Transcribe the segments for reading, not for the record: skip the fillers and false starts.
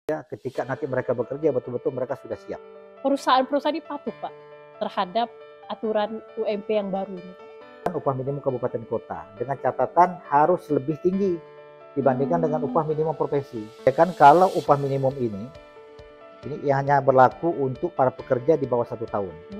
Ya, ketika nanti mereka bekerja betul-betul mereka sudah siap. Perusahaan-perusahaan ini patuh, Pak, terhadap aturan UMP yang baru ini, Pak? Upah minimum kabupaten kota dengan catatan harus lebih tinggi dibandingkan dengan upah minimum profesi. Ya kan, kalau upah minimum ini hanya berlaku untuk para pekerja di bawah 1 tahun.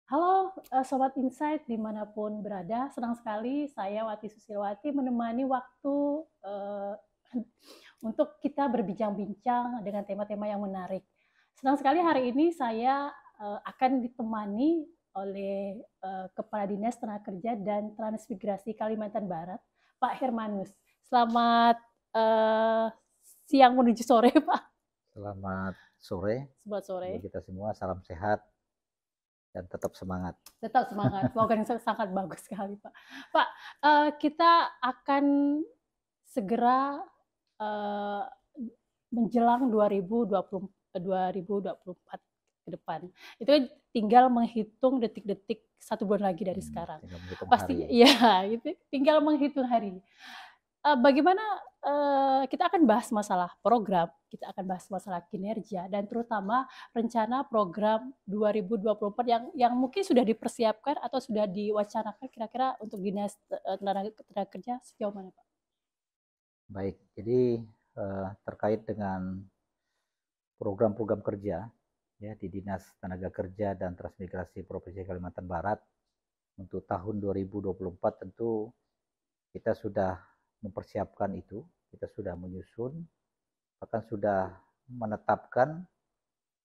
Halo, Sobat Insight dimanapun berada, senang sekali saya Wati Susilwati menemani waktu untuk kita berbincang-bincang dengan tema-tema yang menarik. Senang sekali hari ini saya akan ditemani oleh Kepala Dinas Tenaga Kerja dan Transmigrasi Kalimantan Barat, Pak Hermanus. Selamat siang menuju sore, Pak. Selamat sore. Selamat sore. Buat kita semua, salam sehat dan tetap semangat. Tetap semangat. Slogan yang sangat bagus sekali, Pak. Pak, kita akan segera menjelang 2024 ke depan. Itu tinggal menghitung detik-detik 1 bulan lagi dari sekarang. Pasti ya, itu tinggal menghitung hari. Bagaimana kita akan bahas masalah program, kita akan bahas masalah kinerja, dan terutama rencana program 2024 yang mungkin sudah dipersiapkan atau sudah diwacanakan kira-kira untuk Dinas Tenaga Kerja sejauh mana, Pak? Baik, jadi terkait dengan program-program kerja ya di Dinas Tenaga Kerja dan Transmigrasi Provinsi Kalimantan Barat untuk tahun 2024 tentu kita sudah mempersiapkan itu, kita sudah menyusun, bahkan sudah menetapkan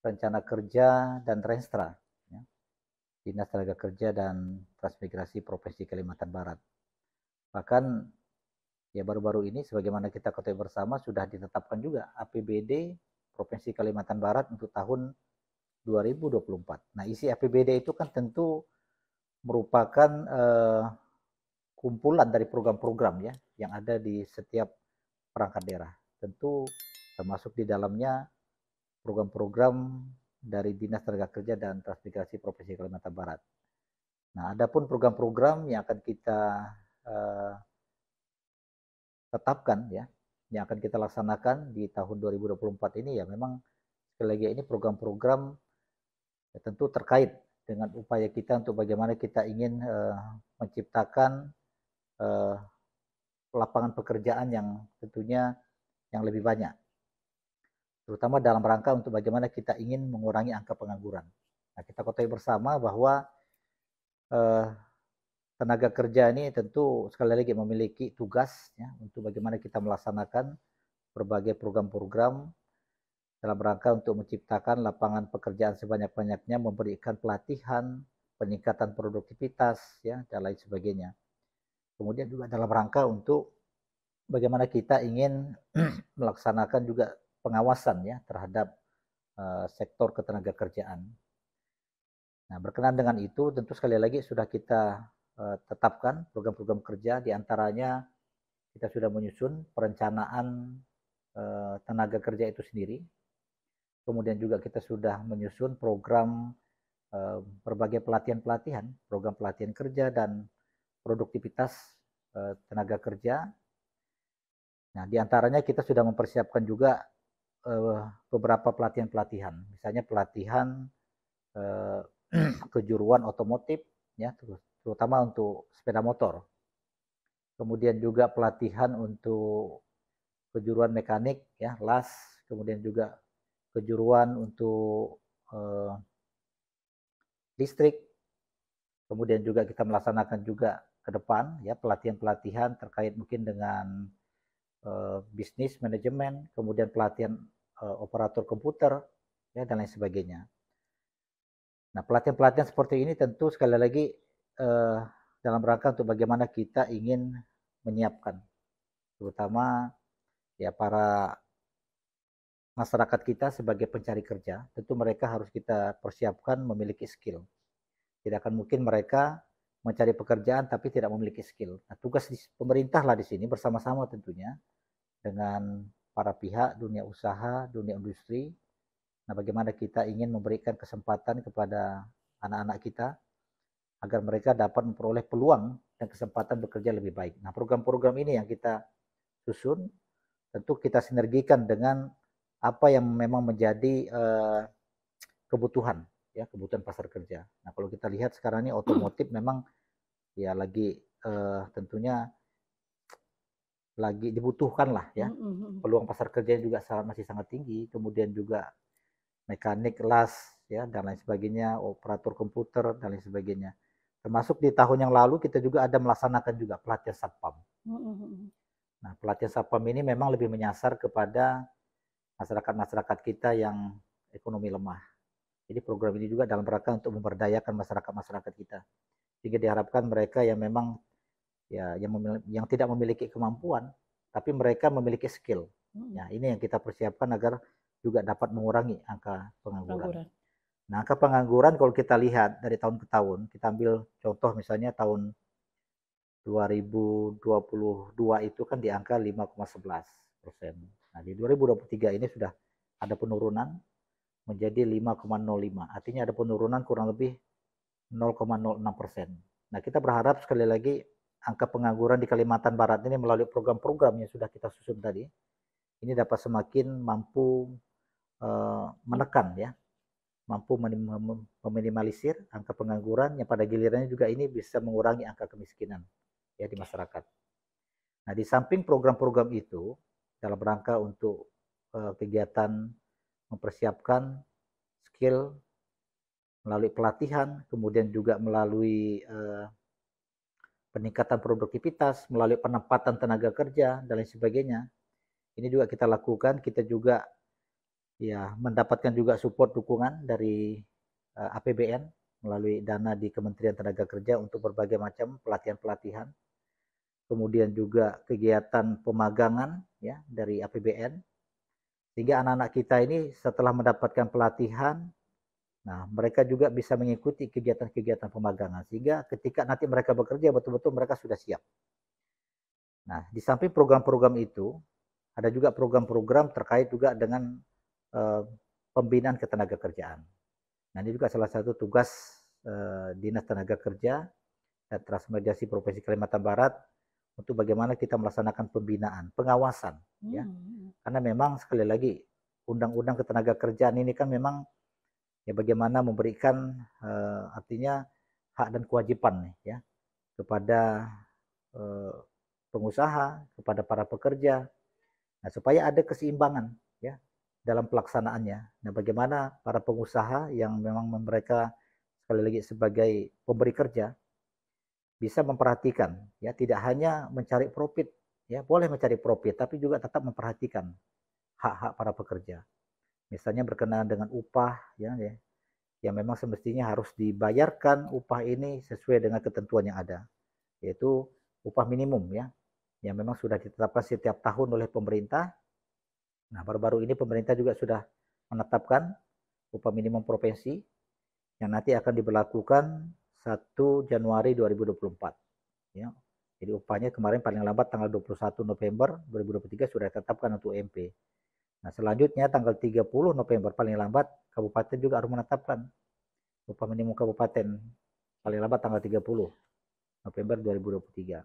rencana kerja dan renstra ya, Dinas Tenaga Kerja dan Transmigrasi Provinsi Kalimantan Barat. Bahkan ya baru-baru ini sebagaimana kita ketahui bersama sudah ditetapkan juga APBD Provinsi Kalimantan Barat untuk tahun 2024. Nah, isi APBD itu kan tentu merupakan kumpulan dari program-program ya yang ada di setiap perangkat daerah. Tentu termasuk di dalamnya program-program dari Dinas Tenaga Kerja dan Transmigrasi Provinsi Kalimantan Barat. Nah, adapun program-program yang akan kita tetapkan ya, yang akan kita laksanakan di tahun 2024 ini ya memang sekali lagi ini program-program ya, tentu terkait dengan upaya kita untuk bagaimana kita ingin menciptakan lapangan pekerjaan yang tentunya yang lebih banyak, terutama dalam rangka untuk bagaimana kita ingin mengurangi angka pengangguran. Nah, kita ketahui bersama bahwa tenaga kerja ini tentu sekali lagi memiliki tugas ya, untuk bagaimana kita melaksanakan berbagai program-program dalam rangka untuk menciptakan lapangan pekerjaan sebanyak-banyaknya, memberikan pelatihan, peningkatan produktivitas ya, dan lain sebagainya. Kemudian juga dalam rangka untuk bagaimana kita ingin melaksanakan juga pengawasan ya terhadap sektor ketenaga kerjaan. Nah, berkenaan dengan itu tentu sekali lagi sudah kita tetapkan program-program kerja, diantaranya kita sudah menyusun perencanaan tenaga kerja itu sendiri. Kemudian juga kita sudah menyusun program berbagai pelatihan-pelatihan, program pelatihan kerja dan produktivitas tenaga kerja. Nah, diantaranya kita sudah mempersiapkan juga beberapa pelatihan-pelatihan, misalnya pelatihan kejuruan otomotif, ya, terutama untuk sepeda motor. Kemudian juga pelatihan untuk kejuruan mekanik, ya, las. Kemudian juga kejuruan untuk listrik. Kemudian juga kita melaksanakan juga ke depan, ya, pelatihan-pelatihan terkait mungkin dengan bisnis manajemen, kemudian pelatihan operator komputer, ya, dan lain sebagainya. Nah, pelatihan-pelatihan seperti ini tentu sekali lagi dalam rangka untuk bagaimana kita ingin menyiapkan, terutama ya para masyarakat kita sebagai pencari kerja, tentu mereka harus kita persiapkan memiliki skill. Tidak akan mungkin mereka mencari pekerjaan tapi tidak memiliki skill. Nah, tugas pemerintah lah di sini bersama-sama tentunya dengan para pihak dunia usaha, dunia industri. Nah, bagaimana kita ingin memberikan kesempatan kepada anak-anak kita agar mereka dapat memperoleh peluang dan kesempatan bekerja lebih baik. Nah, program-program ini yang kita susun, tentu kita sinergikan dengan apa yang memang menjadi kebutuhan, ya, kebutuhan pasar kerja. Nah, kalau kita lihat sekarang ini otomotif memang ya lagi tentunya lagi dibutuhkan lah, ya. Peluang pasar kerjanya juga masih sangat tinggi. Kemudian juga mekanik las, ya, dan lain sebagainya, operator komputer dan lain sebagainya. Termasuk di tahun yang lalu kita juga ada melaksanakan juga pelatihan satpam. Nah, pelatihan satpam ini memang lebih menyasar kepada masyarakat-masyarakat kita yang ekonomi lemah. Jadi program ini juga dalam rangka untuk memberdayakan masyarakat-masyarakat kita. Sehingga diharapkan mereka yang memang ya yang tidak memiliki kemampuan, tapi mereka memiliki skill. Ya, ini yang kita persiapkan agar juga dapat mengurangi angka pengangguran. Nah, angka pengangguran kalau kita lihat dari tahun ke tahun, kita ambil contoh misalnya tahun 2022 itu kan di angka 5,11%. Nah, di 2023 ini sudah ada penurunan menjadi 5,05. Artinya ada penurunan kurang lebih 0,06%. Nah, kita berharap sekali lagi angka pengangguran di Kalimantan Barat ini melalui program-program yang sudah kita susun tadi, ini dapat semakin mampu menekan, ya, mampu meminimalisir angka pengangguran yang pada gilirannya juga ini bisa mengurangi angka kemiskinan, ya, di masyarakat. Nah, di samping program-program itu dalam rangka untuk kegiatan mempersiapkan skill melalui pelatihan, kemudian juga melalui peningkatan produktivitas, melalui penempatan tenaga kerja dan lain sebagainya. Ini juga kita lakukan, kita juga ya mendapatkan juga support dukungan dari APBN melalui dana di Kementerian Tenaga Kerja untuk berbagai macam pelatihan-pelatihan. Kemudian juga kegiatan pemagangan, ya, dari APBN. Sehingga anak-anak kita ini setelah mendapatkan pelatihan, nah, mereka juga bisa mengikuti kegiatan-kegiatan pemagangan. Sehingga ketika nanti mereka bekerja, betul-betul mereka sudah siap. Nah, di samping program-program itu, ada juga program-program terkait juga dengan pembinaan ketenagakerjaan. Nah, ini juga salah satu tugas Dinas Tenaga Kerja dan Transmigrasi Provinsi Kalimantan Barat untuk bagaimana kita melaksanakan pembinaan, pengawasan, ya. Karena memang sekali lagi Undang-Undang Ketenagakerjaan ini kan memang ya bagaimana memberikan artinya hak dan kewajiban nih, ya, kepada pengusaha, kepada para pekerja. Nah, supaya ada keseimbangan, ya, dalam pelaksanaannya. Nah, bagaimana para pengusaha yang memang mereka sekali lagi sebagai pemberi kerja bisa memperhatikan, ya, tidak hanya mencari profit, ya, boleh mencari profit tapi juga tetap memperhatikan hak-hak para pekerja. Misalnya berkenaan dengan upah, ya, yang memang semestinya harus dibayarkan upah ini sesuai dengan ketentuan yang ada, yaitu upah minimum, ya, yang memang sudah ditetapkan setiap tahun oleh pemerintah. Nah, baru-baru ini pemerintah juga sudah menetapkan upah minimum provinsi yang nanti akan diberlakukan 1 Januari 2024. Ya. Jadi upahnya kemarin paling lambat tanggal 21 November 2023 sudah ditetapkan untuk UMP. Nah, selanjutnya tanggal 30 November paling lambat kabupaten juga harus menetapkan upah minimum kabupaten paling lambat tanggal 30 November 2023.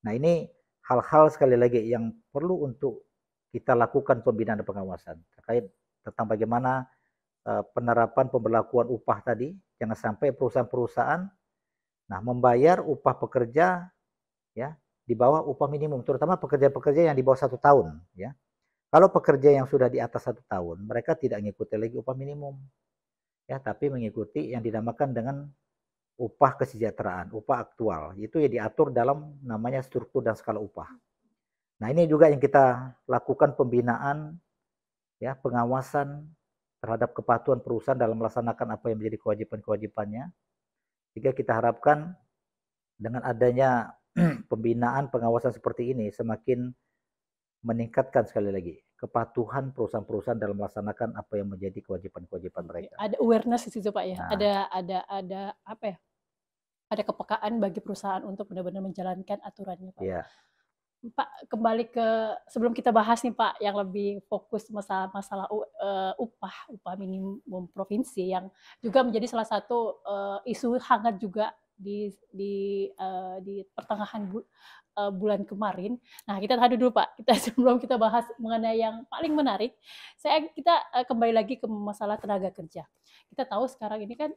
Nah, ini hal-hal sekali lagi yang perlu untuk kita lakukan pembinaan dan pengawasan terkait tentang bagaimana penerapan pemberlakuan upah tadi. Jangan sampai perusahaan-perusahaan membayar upah pekerja, ya, di bawah upah minimum, terutama pekerja-pekerja yang di bawah 1 tahun, ya. Kalau pekerja yang sudah di atas 1 tahun, mereka tidak mengikuti lagi upah minimum, ya, tapi mengikuti yang dinamakan dengan upah kesejahteraan, upah aktual. Itu ya diatur dalam namanya struktur dan skala upah. Nah, ini juga yang kita lakukan pembinaan, ya, pengawasan terhadap kepatuhan perusahaan dalam melaksanakan apa yang menjadi kewajiban-kewajibannya. Sehingga kita harapkan dengan adanya pembinaan pengawasan seperti ini semakin meningkatkan sekali lagi kepatuhan perusahaan-perusahaan dalam melaksanakan apa yang menjadi kewajiban-kewajiban mereka. Ada awareness di situ Pak ya. Nah, Ada apa ya? Ada kepekaan bagi perusahaan untuk benar-benar menjalankan aturannya Pak. ya. Pak, kembali ke sebelum kita bahas nih Pak, yang lebih fokus masalah upah minimum provinsi yang juga menjadi salah satu isu hangat juga di pertengahan bulan kemarin. Nah, kita tahan dulu Pak. Kita sebelum kita bahas mengenai yang paling menarik, kita kembali lagi ke masalah tenaga kerja. Kita tahu sekarang ini kan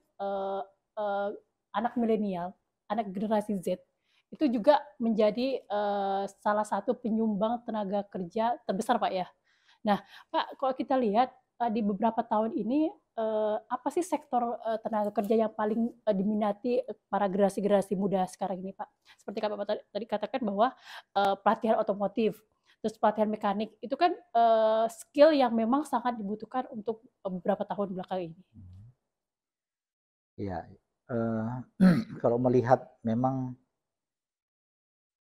anak milenial, anak generasi Z itu juga menjadi salah satu penyumbang tenaga kerja terbesar Pak ya. Nah Pak, kalau kita lihat di beberapa tahun ini apa sih sektor tenaga kerja yang paling diminati para generasi muda sekarang ini Pak? Seperti Bapak tadi katakan bahwa pelatihan otomotif, terus pelatihan mekanik itu kan skill yang memang sangat dibutuhkan untuk beberapa tahun belakang ini. Ya, kalau melihat memang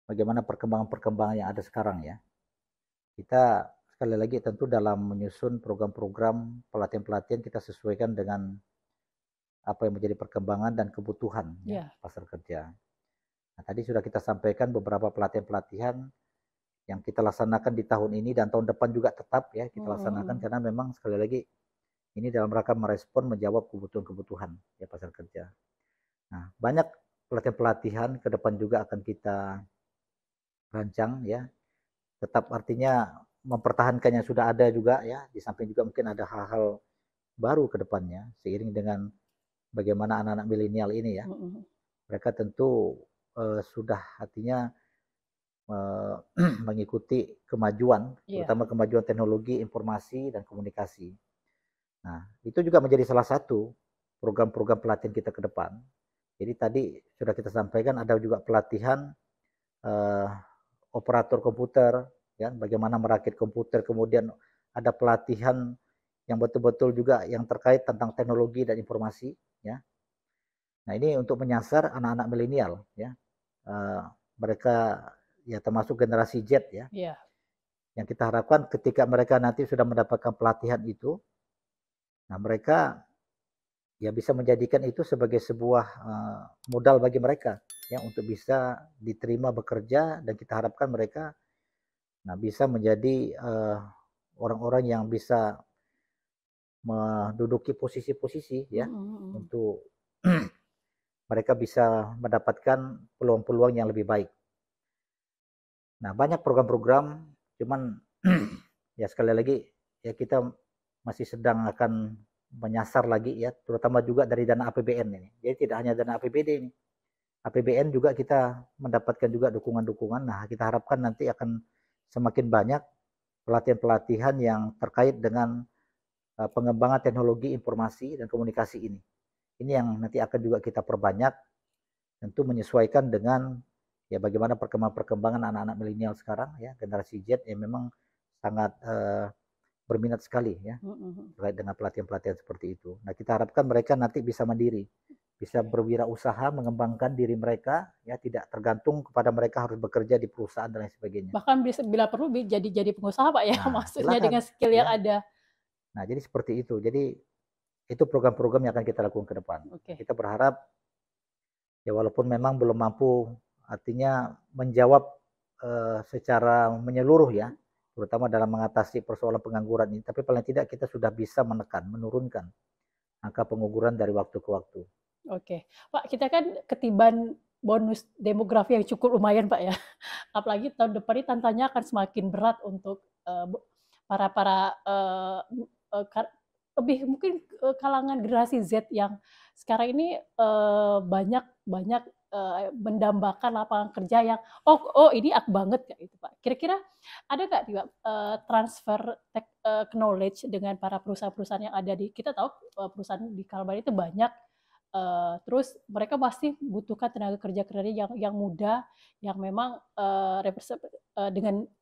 bagaimana perkembangan-perkembangan yang ada sekarang ya. Kita sekali lagi tentu dalam menyusun program-program pelatihan-pelatihan kita sesuaikan dengan apa yang menjadi perkembangan dan kebutuhan ya, pasar kerja. Nah, tadi sudah kita sampaikan beberapa pelatihan-pelatihan yang kita laksanakan di tahun ini dan tahun depan juga tetap ya kita laksanakan karena memang sekali lagi ini dalam rangka merespon menjawab kebutuhan-kebutuhan ya pasar kerja. Nah, banyak pelatihan-pelatihan ke depan juga akan kita rancang ya. Tetap artinya mempertahankan yang sudah ada juga ya, di samping juga mungkin ada hal-hal baru ke depannya seiring dengan bagaimana anak-anak milenial ini ya. Mereka tentu sudah artinya mengikuti kemajuan, terutama kemajuan teknologi, informasi dan komunikasi. Nah, itu juga menjadi salah satu program-program pelatihan kita ke depan. Jadi tadi sudah kita sampaikan ada juga pelatihan operator komputer, ya, bagaimana merakit komputer, kemudian ada pelatihan yang betul-betul juga yang terkait tentang teknologi dan informasi, ya. Nah ini untuk menyasar anak-anak milenial, ya, mereka ya termasuk generasi Z, ya, yang kita harapkan ketika mereka nanti sudah mendapatkan pelatihan itu, nah mereka ya bisa menjadikan itu sebagai sebuah modal bagi mereka ya untuk bisa diterima bekerja dan kita harapkan mereka nah bisa menjadi orang-orang yang bisa menduduki posisi-posisi ya untuk mereka bisa mendapatkan peluang-peluang yang lebih baik. Nah, banyak program-program cuman ya sekali lagi ya kita masih sedang akan menyasar lagi ya, terutama juga dari dana APBN ini. Jadi tidak hanya dana APBD ini. APBN juga kita mendapatkan juga dukungan-dukungan. Nah, kita harapkan nanti akan semakin banyak pelatihan-pelatihan yang terkait dengan pengembangan teknologi informasi dan komunikasi ini. Ini yang nanti akan juga kita perbanyak, tentu menyesuaikan dengan ya bagaimana perkembangan anak-anak milenial sekarang ya, generasi Z yang memang sangat berminat sekali ya terkait dengan pelatihan-pelatihan seperti itu. Nah, kita harapkan mereka nanti bisa mandiri, bisa berwirausaha, mengembangkan diri mereka, ya tidak tergantung kepada mereka harus bekerja di perusahaan dan lain sebagainya. Bahkan bila perlu jadi pengusaha Pak ya, nah, maksudnya silakan, dengan skill yang ada. Nah, jadi seperti itu. Jadi itu program-program yang akan kita lakukan ke depan. Kita berharap ya walaupun memang belum mampu artinya menjawab secara menyeluruh ya, terutama dalam mengatasi persoalan pengangguran ini, tapi paling tidak kita sudah bisa menurunkan angka pengangguran dari waktu ke waktu. Oke, Pak, kita kan ketiban bonus demografi yang cukup lumayan Pak ya, apalagi tahun depan ini tantangannya akan semakin berat untuk para lebih mungkin kalangan generasi Z yang sekarang ini banyak mendambakan lapangan kerja yang ini aku banget kayak gitu Pak. Kira-kira ada nggak juga transfer knowledge dengan para perusahaan-perusahaan yang ada di kita tahu perusahaan di Kalbar itu banyak. Terus mereka pasti butuhkan tenaga kerja yang muda, yang memang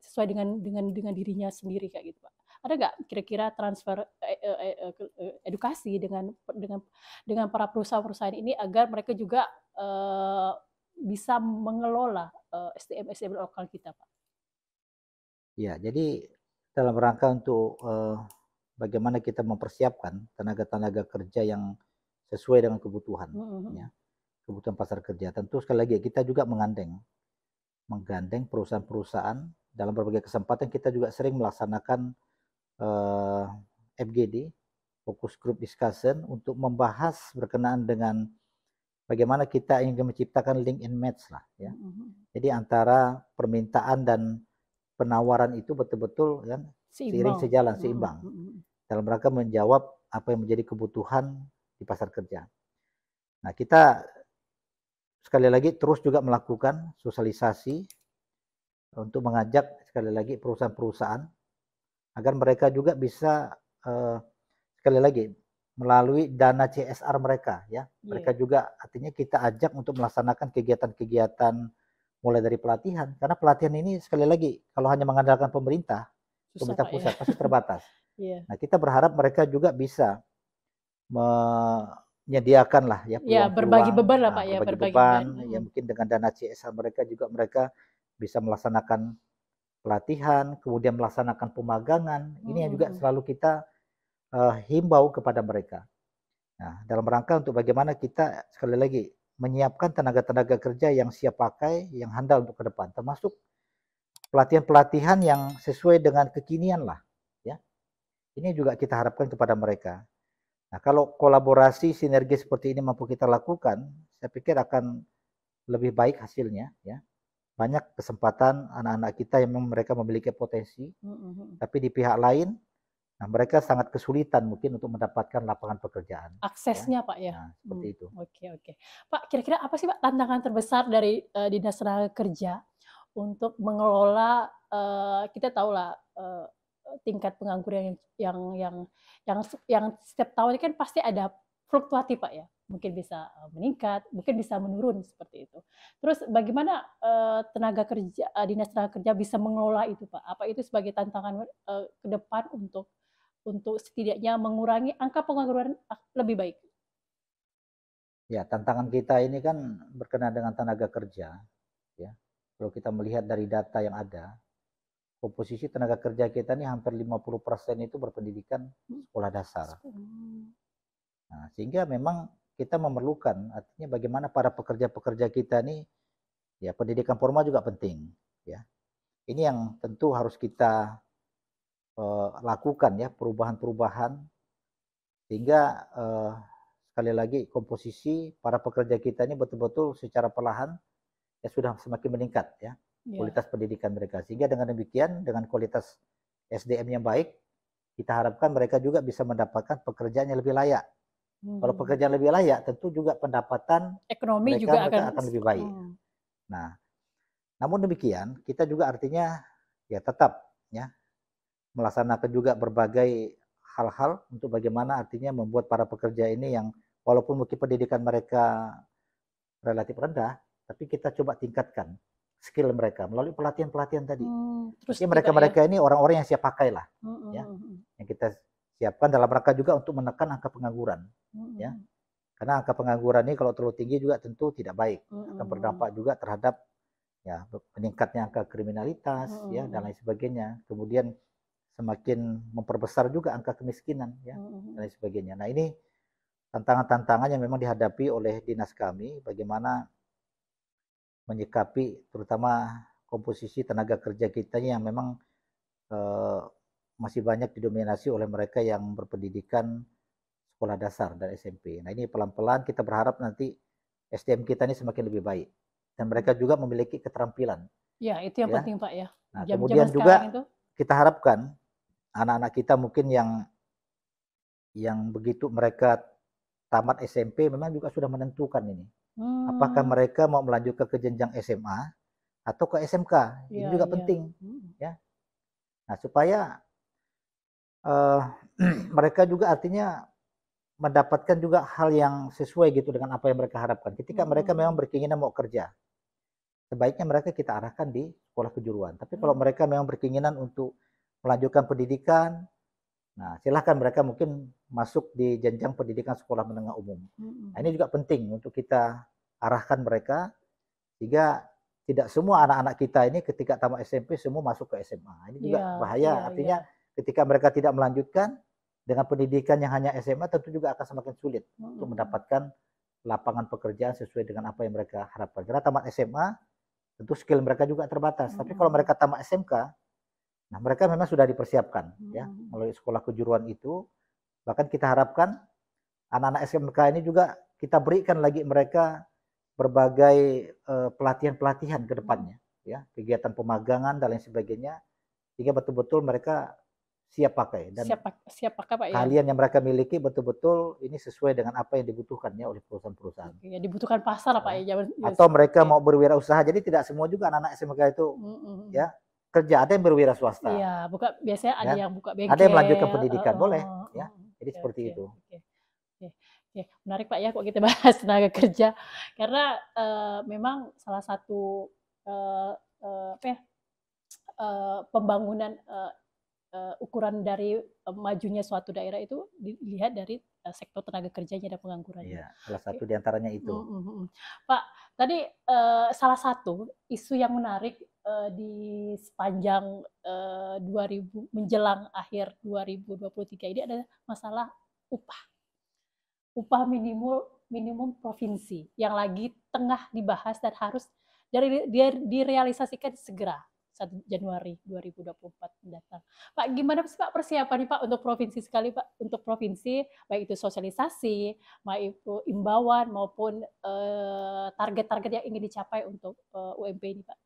sesuai dengan dirinya sendiri kayak gitu Pak. Ada nggak kira-kira transfer edukasi dengan para perusahaan-perusahaan ini agar mereka juga bisa mengelola SDM lokal kita Pak? Ya, jadi dalam rangka untuk bagaimana kita mempersiapkan tenaga-tenaga kerja yang sesuai dengan kebutuhan, ya, kebutuhan pasar kerja. Tentu sekali lagi kita juga menggandeng perusahaan-perusahaan dalam berbagai kesempatan. Kita juga sering melaksanakan FGD, Focus Group Discussion, untuk membahas berkenaan dengan bagaimana kita ingin menciptakan link and match lah, ya. Jadi antara permintaan dan penawaran itu betul-betul kan seiring sejalan, seimbang, dalam rangka menjawab apa yang menjadi kebutuhan di pasar kerja. Nah, kita sekali lagi terus juga melakukan sosialisasi untuk mengajak sekali lagi perusahaan-perusahaan agar mereka juga bisa sekali lagi melalui dana CSR mereka, ya. Mereka juga artinya kita ajak untuk melaksanakan kegiatan-kegiatan mulai dari pelatihan, karena pelatihan ini sekali lagi kalau hanya mengandalkan pemerintah pusat pasti terbatas. Nah, kita berharap mereka juga bisa menyediakan lah ya peluang-peluang, berbagi beban lah Pak, berbagi beban, ya mungkin dengan dana CSR mereka juga mereka bisa melaksanakan pelatihan, kemudian melaksanakan pemagangan. Ini yang juga selalu kita himbau kepada mereka. Nah, dalam rangka untuk bagaimana kita sekali lagi menyiapkan tenaga-tenaga kerja yang siap pakai, yang handal untuk ke depan, termasuk pelatihan-pelatihan yang sesuai dengan kekinian lah, ya. Ini juga kita harapkan kepada mereka. Nah, kalau kolaborasi sinergi seperti ini mampu kita lakukan, saya pikir akan lebih baik hasilnya, ya. Banyak kesempatan anak-anak kita yang mereka memiliki potensi, tapi di pihak lain, nah mereka sangat kesulitan mungkin untuk mendapatkan lapangan pekerjaan. Aksesnya, ya. Pak, ya. Nah, seperti itu. Oke. Pak, kira-kira apa sih Pak tantangan terbesar dari Dinas Tenaga Kerja untuk mengelola, kita tahu lah tingkat pengangguran yang setiap tahun kan pasti ada fluktuatif Pak ya. Mungkin bisa meningkat, mungkin bisa menurun seperti itu. Terus bagaimana Dinas Tenaga Kerja bisa mengelola itu Pak? Apa itu sebagai tantangan ke depan untuk setidaknya mengurangi angka pengangguran lebih baik? Ya, tantangan kita ini kan berkenaan dengan tenaga kerja, ya. Kalau kita melihat dari data yang ada, komposisi tenaga kerja kita ini hampir 50% itu berpendidikan sekolah dasar. Nah, sehingga memang kita memerlukan, artinya bagaimana para pekerja-pekerja kita ini, ya pendidikan formal juga penting, ya. Ini yang tentu harus kita lakukan ya, perubahan-perubahan sehingga sekali lagi komposisi para pekerja kita ini betul-betul secara perlahan ya sudah semakin meningkat ya, kualitas pendidikan mereka, sehingga dengan demikian dengan kualitas SDM yang baik kita harapkan mereka juga bisa mendapatkan pekerjaan yang lebih layak. Kalau pekerjaan lebih layak tentu juga pendapatan ekonomi mereka juga akan lebih baik. Nah, namun demikian kita juga artinya ya tetap ya melaksanakan juga berbagai hal-hal untuk bagaimana artinya membuat para pekerja ini yang walaupun mungkin pendidikan mereka relatif rendah, tapi kita coba tingkatkan skill mereka melalui pelatihan-pelatihan tadi. Terus mereka ini orang-orang yang siap pakai lah, ya, yang kita siapkan dalam rangka juga untuk menekan angka pengangguran, ya, karena angka pengangguran ini kalau terlalu tinggi juga tentu tidak baik, akan berdampak juga terhadap ya meningkatnya angka kriminalitas, ya dan lain sebagainya. Kemudian semakin memperbesar juga angka kemiskinan ya dan lain sebagainya. Nah, ini tantangan-tantangan yang memang dihadapi oleh dinas kami bagaimana menyikapi terutama komposisi tenaga kerja kita yang memang masih banyak didominasi oleh mereka yang berpendidikan sekolah dasar dan SMP. Nah, ini pelan-pelan kita berharap nanti SDM kita ini semakin lebih baik dan mereka juga memiliki keterampilan. Ya, itu yang penting Pak ya. Nah, kemudian juga itu kita harapkan anak-anak kita mungkin yang begitu mereka tamat SMP memang juga sudah menentukan ini. Apakah mereka mau melanjutkan ke jenjang SMA atau ke SMK. Ini juga penting. Ya. Nah, supaya mereka juga artinya mendapatkan juga hal yang sesuai gitu dengan apa yang mereka harapkan. Ketika mereka memang berkeinginan mau kerja, sebaiknya mereka kita arahkan di sekolah kejuruan. Tapi kalau mereka memang berkeinginan untuk melanjutkan pendidikan, nah silahkan mereka mungkin masuk di jenjang pendidikan sekolah menengah umum. Nah, ini juga penting untuk kita arahkan mereka sehingga tidak semua anak-anak kita ini ketika tamat SMP semua masuk ke SMA. Ini juga bahaya. Artinya ketika mereka tidak melanjutkan dengan pendidikan yang hanya SMA, tentu juga akan semakin sulit untuk mendapatkan lapangan pekerjaan sesuai dengan apa yang mereka harapkan. Karena tamat SMA, tentu skill mereka juga terbatas. Tapi kalau mereka tamat SMK, nah mereka memang sudah dipersiapkan ya melalui sekolah kejuruan itu. Bahkan kita harapkan anak-anak SMK ini juga kita berikan lagi mereka berbagai pelatihan-pelatihan ke depannya, ya, kegiatan pemagangan dan lain sebagainya, sehingga betul-betul mereka siap pakai dan siap pakai Pak, keahlian yang mereka miliki betul-betul ini sesuai dengan apa yang dibutuhkannya oleh perusahaan-perusahaan. Ya, dibutuhkan pasar Pak ya. Atau mereka mau berwirausaha, jadi tidak semua juga anak-anak SMK itu ya kerja, ada yang berwira swasta. Iya, biasanya ada yang buka bengkel. Ada yang melanjutkan pendidikan, boleh ya. Jadi seperti itu. Oke, menarik Pak ya kok kita bahas tenaga kerja, karena memang salah satu pembangunan ukuran dari majunya suatu daerah itu dilihat dari sektor tenaga kerjanya dan penganggurannya. Iya, salah satu diantaranya itu. Pak, tadi salah satu isu yang menarik di sepanjang 2000 menjelang akhir 2023 ini adalah masalah upah minimum provinsi yang lagi tengah dibahas dan harus direalisasikan segera 1 Januari 2024 mendatang. Pak, gimana sih Pak persiapan Pak untuk provinsi sekali Pak, untuk provinsi baik itu sosialisasi, baik itu imbauan maupun target-target yang ingin dicapai untuk UMP ini Pak?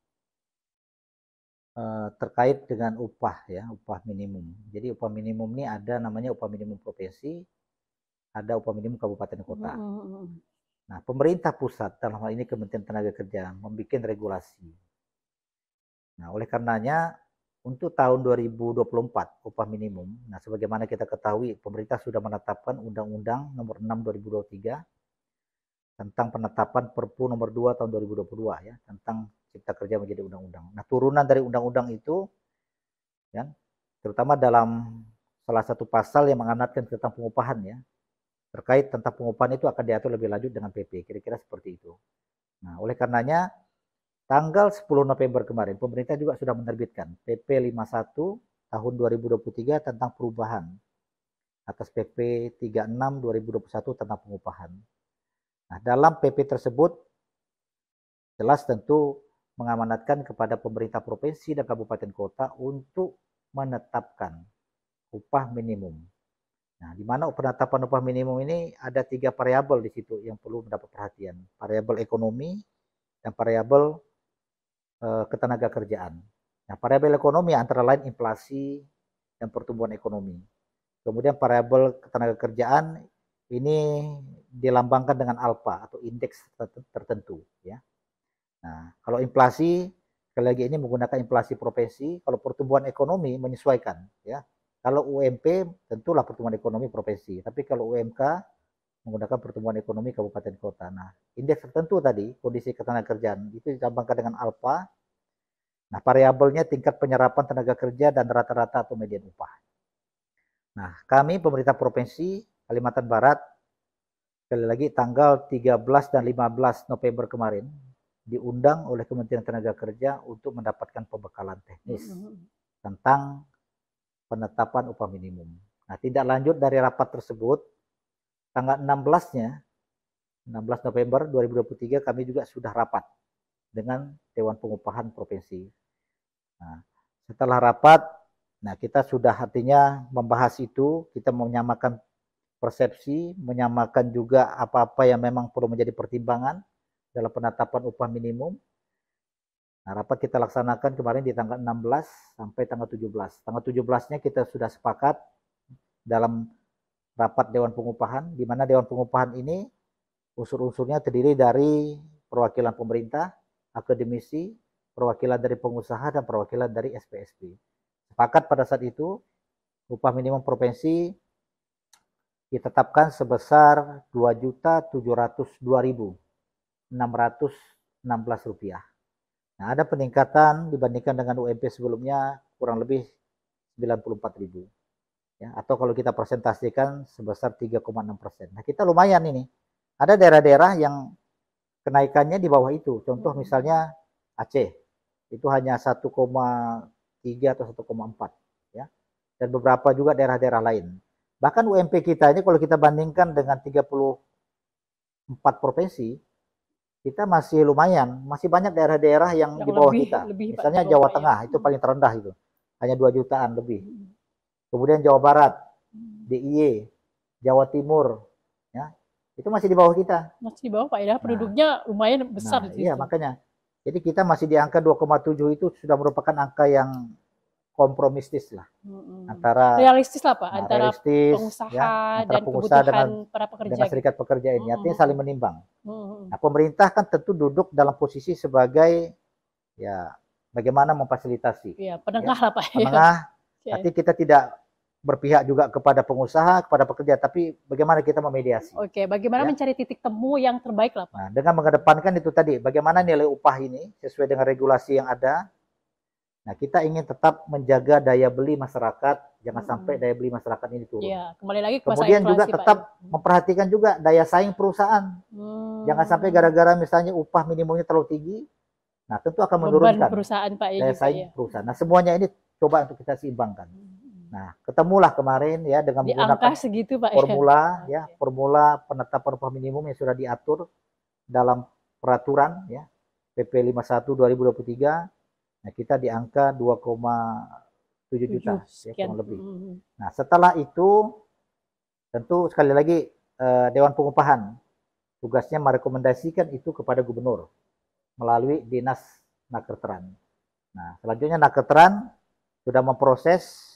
Terkait dengan upah ya, upah minimum. Jadi upah minimum ini ada namanya upah minimum provinsi, ada upah minimum kabupaten kota. Nah, pemerintah pusat dalam hal ini Kementerian Tenaga Kerja membuat regulasi. Nah, oleh karenanya untuk tahun 2024 upah minimum, nah sebagaimana kita ketahui pemerintah sudah menetapkan Undang-Undang Nomor 6 2023 tentang penetapan Perpu Nomor 2 tahun 2022 ya, tentang Cipta Kerja menjadi undang-undang. Nah, turunan dari undang-undang itu ya, terutama dalam salah satu pasal yang mengamanatkan tentang pengupahan ya. Terkait tentang pengupahan itu akan diatur lebih lanjut dengan PP, kira-kira seperti itu. Nah, oleh karenanya tanggal 10 November kemarin, pemerintah juga sudah menerbitkan PP 51 tahun 2023 tentang perubahan atas PP 36 2021 tentang pengupahan. Nah, dalam PP tersebut jelas tentu mengamanatkan kepada pemerintah provinsi dan kabupaten kota untuk menetapkan upah minimum. Nah, di mana penetapan upah minimum ini ada 3 variabel di situ yang perlu mendapat perhatian. Variabel ekonomi dan variabel ketenaga kerjaan. Nah, variabel ekonomi antara lain inflasi dan pertumbuhan ekonomi. Kemudian variabel ketenaga kerjaan ini dilambangkan dengan alfa atau indeks tertentu ya. Nah, kalau inflasi sekali lagi ini menggunakan inflasi provinsi, kalau pertumbuhan ekonomi menyesuaikan ya. Kalau UMP tentulah pertumbuhan ekonomi provinsi, tapi kalau UMK menggunakan pertumbuhan ekonomi kabupaten kota. Nah, indeks tertentu tadi, kondisi ketenagakerjaan itu dilambangkan dengan alfa. Nah, variabelnya tingkat penyerapan tenaga kerja dan rata-rata atau median upah. Nah, kami pemerintah provinsi Kalimantan Barat sekali lagi tanggal 13 dan 15 November kemarin diundang oleh Kementerian Tenaga Kerja untuk mendapatkan pembekalan teknis tentang penetapan upah minimum. Nah, tindak lanjut dari rapat tersebut tanggal 16 November 2023 kami juga sudah rapat dengan Dewan Pengupahan Provinsi. Nah, setelah rapat, nah kita sudah artinya membahas itu, kita menyamakan persepsi, menyamakan juga apa-apa yang memang perlu menjadi pertimbangan dalam penetapan upah minimum. Nah, rapat kita laksanakan kemarin di tanggal 16 sampai tanggal 17. Tanggal 17-nya kita sudah sepakat dalam rapat Dewan Pengupahan, di mana Dewan Pengupahan ini unsur-unsurnya terdiri dari perwakilan pemerintah, akademisi, perwakilan dari pengusaha, dan perwakilan dari SPSP. Sepakat pada saat itu, upah minimum provinsi ditetapkan sebesar Rp2.702.616. Nah, ada peningkatan dibandingkan dengan UMP sebelumnya kurang lebih 94.000. Ya, atau kalau kita presentasikan sebesar 3,6%. Nah, kita lumayan ini. Ada daerah-daerah yang kenaikannya di bawah itu. Contoh misalnya Aceh itu hanya 1,3 atau 1,4 ya. Dan beberapa juga daerah-daerah lain. Bahkan UMP kita ini kalau kita bandingkan dengan 34 provinsi, kita masih lumayan, masih banyak daerah-daerah yang di bawah kita. Misalnya Jawa Tengah itu paling terendah itu, hanya 2 jutaan lebih. Kemudian Jawa Barat, DIY, Jawa Timur, ya itu masih di bawah kita. Masih di bawah Pak ya, penduduknya lumayan besar. Iya makanya. Jadi kita masih di angka 2,7 itu sudah merupakan angka yang kompromistis lah. Antara realistis lah Pak, antara pengusaha ya, antara dan pengusaha kebutuhan para pekerja. Dengan serikat pekerja ini, artinya saling menimbang. Nah, pemerintah kan tentu duduk dalam posisi sebagai ya bagaimana memfasilitasi. Ya, penengah lah Pak. Penengah, artinya kita tidak berpihak juga kepada pengusaha, kepada pekerja, tapi bagaimana kita memediasi. Oke, bagaimana mencari titik temu yang terbaik lah Pak. Nah, dengan mengedepankan itu tadi, bagaimana nilai upah ini sesuai dengan regulasi yang ada. Nah, kita ingin tetap menjaga daya beli masyarakat, jangan sampai daya beli masyarakat ini turun. Ya, kembali lagi ke kemudian inflasi, juga tetap memperhatikan juga daya saing perusahaan. Jangan sampai gara-gara misalnya upah minimumnya terlalu tinggi, nah tentu akan menurunkan perusahaan, Pak, ya, daya saing perusahaan. Nah, semuanya ini coba untuk kita seimbangkan. Nah, ketemulah kemarin ya dengan menggunakan segitu, Pak, formula ya, formula penetapan upah minimum yang sudah diatur dalam peraturan ya PP 51 2023. Nah, kita di angka 2,7 juta ya, kurang lebih. Nah, setelah itu tentu sekali lagi Dewan Pengupahan tugasnya merekomendasikan itu kepada gubernur melalui Dinas Nakerteran. Nah, selanjutnya Nakerteran sudah memproses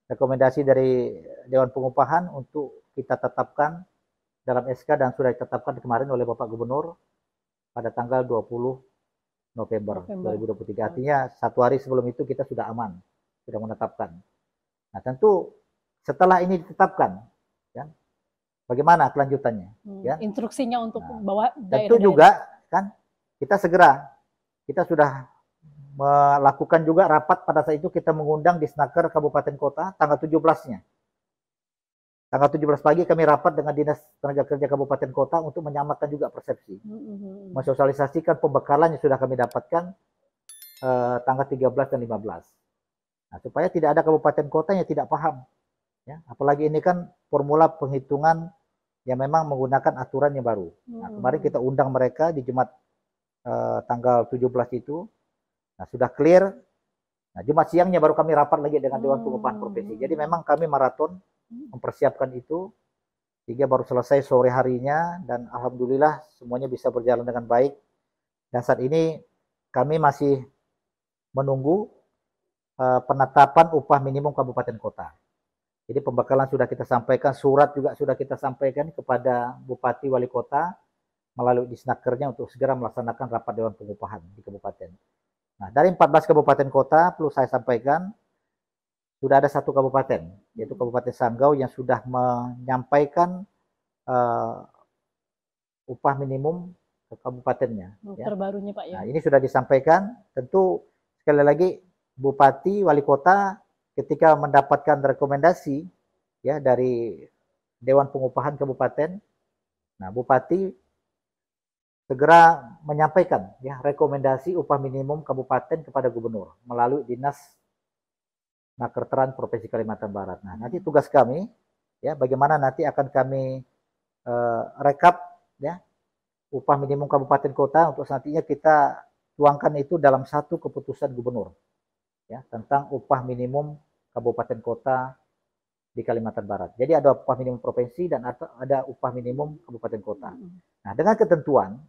rekomendasi dari Dewan Pengupahan untuk kita tetapkan dalam SK dan sudah ditetapkan kemarin oleh Bapak Gubernur pada tanggal 20 November 2023. Artinya 1 hari sebelum itu kita sudah aman, sudah menetapkan. Nah, tentu setelah ini ditetapkan, ya, bagaimana kelanjutannya? Ya? Instruksinya untuk bawa daerah. Tentu juga kan kita sudah melakukan juga rapat pada saat itu, kita mengundang di Disnaker Kabupaten Kota tanggal 17-nya. Tanggal 17 pagi kami rapat dengan Dinas Tenaga Kerja Kabupaten Kota untuk menyamakan juga persepsi. Mensosialisasikan pembekalan yang sudah kami dapatkan tanggal 13 dan 15. Nah, supaya tidak ada kabupaten kota yang tidak paham. Ya, apalagi ini kan formula penghitungan yang memang menggunakan aturan yang baru. Nah, kemarin kita undang mereka di Jumat tanggal 17 itu. Nah, sudah clear. Nah, Jumat siangnya baru kami rapat lagi dengan Dewan Pengupahan Provinsi. Jadi memang kami maraton mempersiapkan itu sehingga baru selesai sore harinya dan alhamdulillah semuanya bisa berjalan dengan baik. Dan saat ini kami masih menunggu penetapan upah minimum kabupaten kota. Jadi pembekalan sudah kita sampaikan, surat juga sudah kita sampaikan kepada Bupati Wali Kota melalui Disnakernya untuk segera melaksanakan rapat Dewan Pengupahan di kabupaten. Nah, dari 14 kabupaten kota perlu saya sampaikan sudah ada 1 kabupaten, yaitu Kabupaten Sanggau yang sudah menyampaikan upah minimum ke kabupatennya. Terbarunya Pak ya. Nah, ini sudah disampaikan. Tentu sekali lagi Bupati, Wali Kota ketika mendapatkan rekomendasi ya dari Dewan Pengupahan Kabupaten, nah Bupati segera menyampaikan ya rekomendasi upah minimum kabupaten kepada gubernur melalui Dinas Nakerteran Provinsi Kalimantan Barat. Nah, nanti tugas kami ya bagaimana nanti akan kami rekap ya upah minimum kabupaten kota untuk nantinya kita tuangkan itu dalam satu keputusan gubernur ya tentang upah minimum kabupaten kota di Kalimantan Barat. Jadi ada upah minimum provinsi dan ada upah minimum kabupaten kota. Nah, dengan ketentuan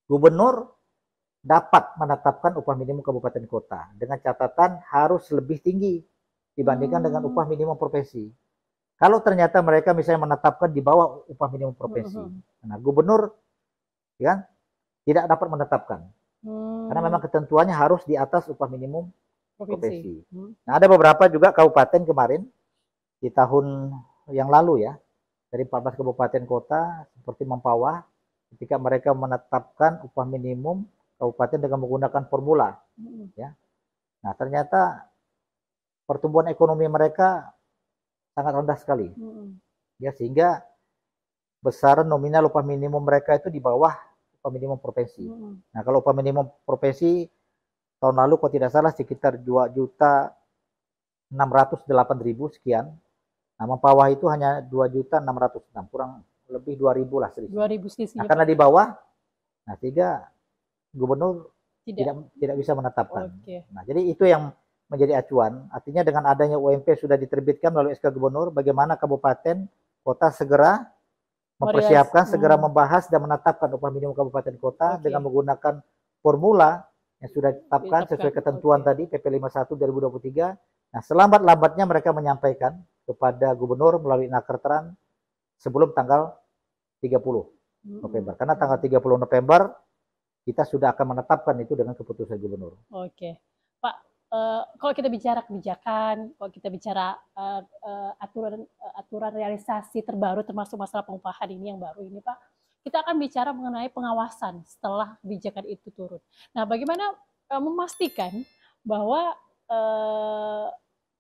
gubernur dapat menetapkan upah minimum kabupaten kota dengan catatan harus lebih tinggi dibandingkan dengan upah minimum provinsi. Kalau ternyata mereka misalnya menetapkan di bawah upah minimum provinsi, nah gubernur ya tidak dapat menetapkan karena memang ketentuannya harus di atas upah minimum provinsi. Nah, ada beberapa juga kabupaten kemarin di tahun yang lalu ya dari 14 kabupaten kota seperti Mempawah ketika mereka menetapkan upah minimum kabupaten dengan menggunakan formula ya. Nah, ternyata pertumbuhan ekonomi mereka sangat rendah sekali. Ya, sehingga besaran nominal upah minimum mereka itu di bawah upah minimum provinsi. Nah, kalau upah minimum provinsi tahun lalu kalau tidak salah sekitar 2.608.000 sekian. Nah, Mempawah itu hanya 2.606.000, kurang lebih 2.000 lah selisih. 2.000 selisih. Nah, karena di bawah, nah sehingga gubernur tidak bisa menetapkan. Nah, jadi itu yang menjadi acuan. Artinya dengan adanya UMP sudah diterbitkan melalui SK Gubernur, bagaimana kabupaten kota segera mempersiapkan, segera membahas dan menetapkan upah minimum kabupaten kota dengan menggunakan formula yang sudah ditetapkan sesuai ketentuan tadi PP 51 2023. Nah, selambat-lambatnya mereka menyampaikan kepada gubernur melalui Nakertran sebelum tanggal 30 November. Karena tanggal 30 November kita sudah akan menetapkan itu dengan keputusan gubernur. Oke, Pak. Kalau kita bicara kebijakan, kalau kita bicara aturan realisasi terbaru termasuk masalah pengupahan ini yang baru ini, Pak, kita akan bicara mengenai pengawasan setelah kebijakan itu turun. Nah, bagaimana memastikan bahwa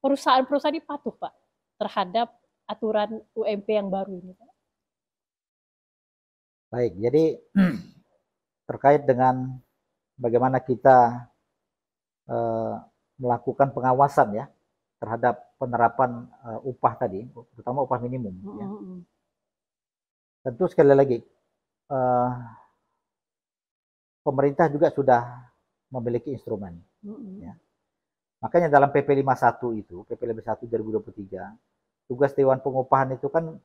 perusahaan-perusahaan ini patuh, Pak, terhadap aturan UMP yang baru ini, Pak? Baik, jadi terkait dengan bagaimana kita melakukan pengawasan ya terhadap penerapan upah tadi, terutama upah minimum. Ya. Tentu sekali lagi pemerintah juga sudah memiliki instrumen. Ya. Makanya dalam PP 51 itu, PP 51 2023, tugas Dewan Pengupahan itu kan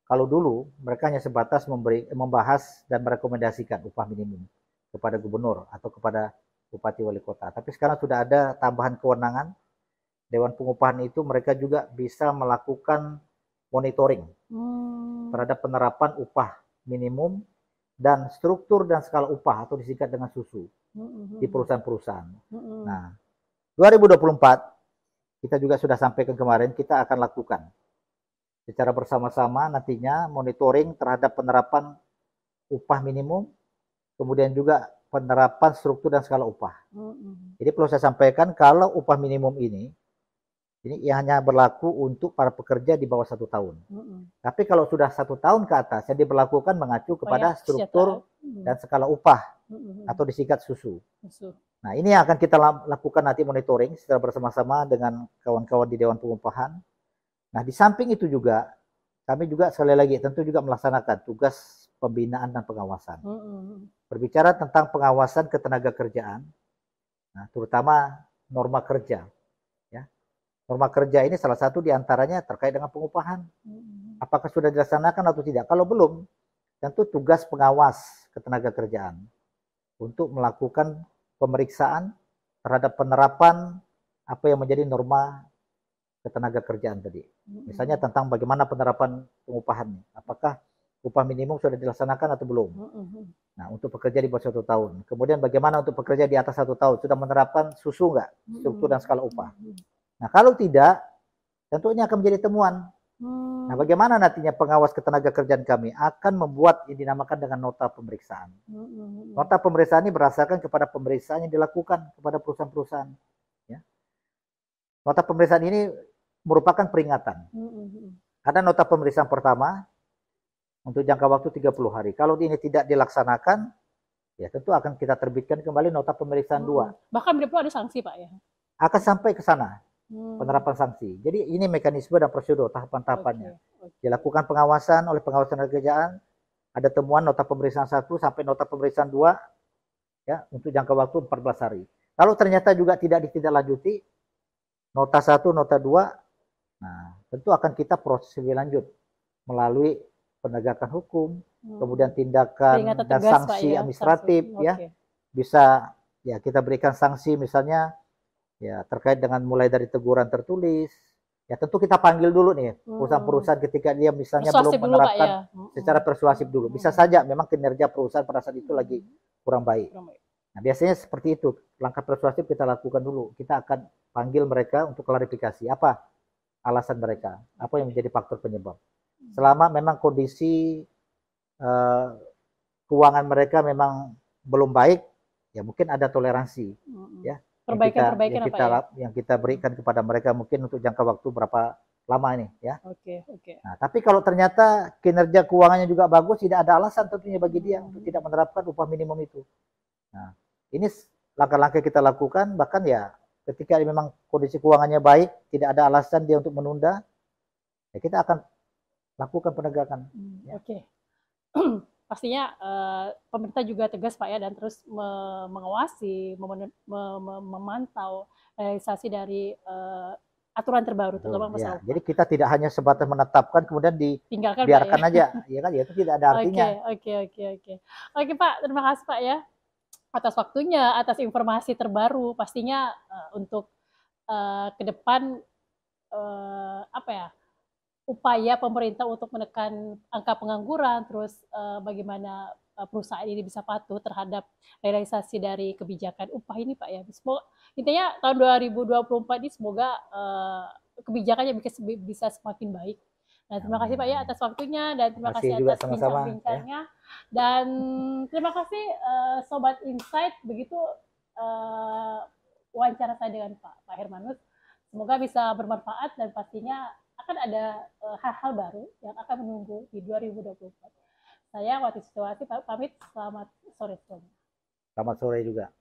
kalau dulu mereka hanya sebatas membahas dan merekomendasikan upah minimum kepada gubernur atau kepada bupati wali kota. Tapi sekarang sudah ada tambahan kewenangan Dewan Pengupahan itu, mereka juga bisa melakukan monitoring terhadap penerapan upah minimum dan struktur dan skala upah atau disingkat dengan SUSU di perusahaan-perusahaan. Nah, 2024 kita juga sudah sampaikan kemarin, kita akan lakukan secara bersama-sama nantinya monitoring terhadap penerapan upah minimum, kemudian juga penerapan struktur dan skala upah. Jadi perlu saya sampaikan, kalau upah minimum ini hanya berlaku untuk para pekerja di bawah 1 tahun. Tapi kalau sudah 1 tahun ke atas, yang diberlakukan mengacu kepada struktur dan skala upah atau disingkat SUSU. Nah, ini yang akan kita lakukan nanti monitoring secara bersama-sama dengan kawan-kawan di Dewan Pengupahan. Nah, di samping itu juga, kami juga sekali lagi tentu juga melaksanakan tugas pembinaan dan pengawasan. Berbicara tentang pengawasan ketenaga kerjaan, nah, terutama norma kerja. Ya. Norma kerja ini salah satu diantaranya terkait dengan pengupahan. Apakah sudah dilaksanakan atau tidak? Kalau belum, tentu tugas pengawas ketenaga kerjaan untuk melakukan pemeriksaan terhadap penerapan apa yang menjadi norma ketenaga kerjaan tadi. Misalnya tentang bagaimana penerapan pengupahannya. Apakah upah minimum sudah dilaksanakan atau belum? Nah, untuk pekerja di bawah 1 tahun. Kemudian bagaimana untuk pekerja di atas 1 tahun? Sudah menerapkan SUSU enggak? Struktur dan skala upah. Nah, kalau tidak, tentu ini akan menjadi temuan. Nah, bagaimana nantinya pengawas ketenaga kerjaan kami akan membuat yang dinamakan dengan nota pemeriksaan. Nota pemeriksaan ini berdasarkan kepada pemeriksaan yang dilakukan kepada perusahaan-perusahaan. Ya. Nota pemeriksaan ini merupakan peringatan. Ada nota pemeriksaan pertama untuk jangka waktu 30 hari. Kalau ini tidak dilaksanakan, ya tentu akan kita terbitkan kembali nota pemeriksaan 2. Bahkan perlu ada sanksi, Pak, ya? Akan sampai ke sana, penerapan sanksi. Jadi ini mekanisme dan prosedur, tahapan-tahapannya. Dilakukan pengawasan oleh pengawas tenaga kerjaan, ada temuan nota pemeriksaan 1 sampai nota pemeriksaan 2, ya, untuk jangka waktu 14 hari. Kalau ternyata juga tidak ditindaklanjuti, nota 1, nota 2, nah tentu akan kita proses lebih lanjut melalui penegakan hukum, kemudian tindakan dan sanksi administratif, ya. Bisa ya kita berikan sanksi misalnya ya terkait dengan mulai dari teguran tertulis. Ya tentu kita panggil dulu nih perusahaan-perusahaan ketika dia misalnya belum menerapkan secara persuasif dulu. Bisa saja memang kinerja perusahaan pada saat itu lagi kurang baik. Nah, biasanya seperti itu. Langkah persuasif kita lakukan dulu. Kita akan panggil mereka untuk klarifikasi apa alasan mereka, apa yang menjadi faktor penyebab. Selama memang kondisi keuangan mereka memang belum baik, ya mungkin ada toleransi, ya. Yang kita berikan kepada mereka mungkin untuk jangka waktu berapa lama ini, ya. Nah, tapi kalau ternyata kinerja keuangannya juga bagus, tidak ada alasan tentunya bagi dia untuk tidak menerapkan upah minimum itu. Nah, ini langkah-langkah kita lakukan, bahkan ya ketika memang kondisi keuangannya baik, tidak ada alasan dia untuk menunda, ya kita akan lakukan penegakan. Ya. Oke. Pastinya pemerintah juga tegas Pak ya, dan terus mengawasi, memantau realisasi dari aturan terbaru terutama masalah upah. Jadi kita tidak hanya sebatas menetapkan kemudian dibiarkan ya? aja, ya kan? Itu tidak ada artinya. Oke Pak, terima kasih Pak ya atas waktunya, atas informasi terbaru. Pastinya untuk ke depan apa ya, upaya pemerintah untuk menekan angka pengangguran, terus bagaimana perusahaan ini bisa patuh terhadap realisasi dari kebijakan upah ini Pak ya. Semoga intinya tahun 2024 ini semoga kebijakannya bisa semakin baik. Nah, terima kasih Pak ya atas waktunya, dan terima kasih atas bincang-bincangnya. Ya. Dan terima kasih Sobat Insight, begitu wawancara saya dengan Pak Hermanus. Semoga bisa bermanfaat, dan pastinya akan ada hal-hal baru yang akan menunggu di 2024. Saya Wati Situasi pamit, selamat sore semuanya. Selamat sore juga.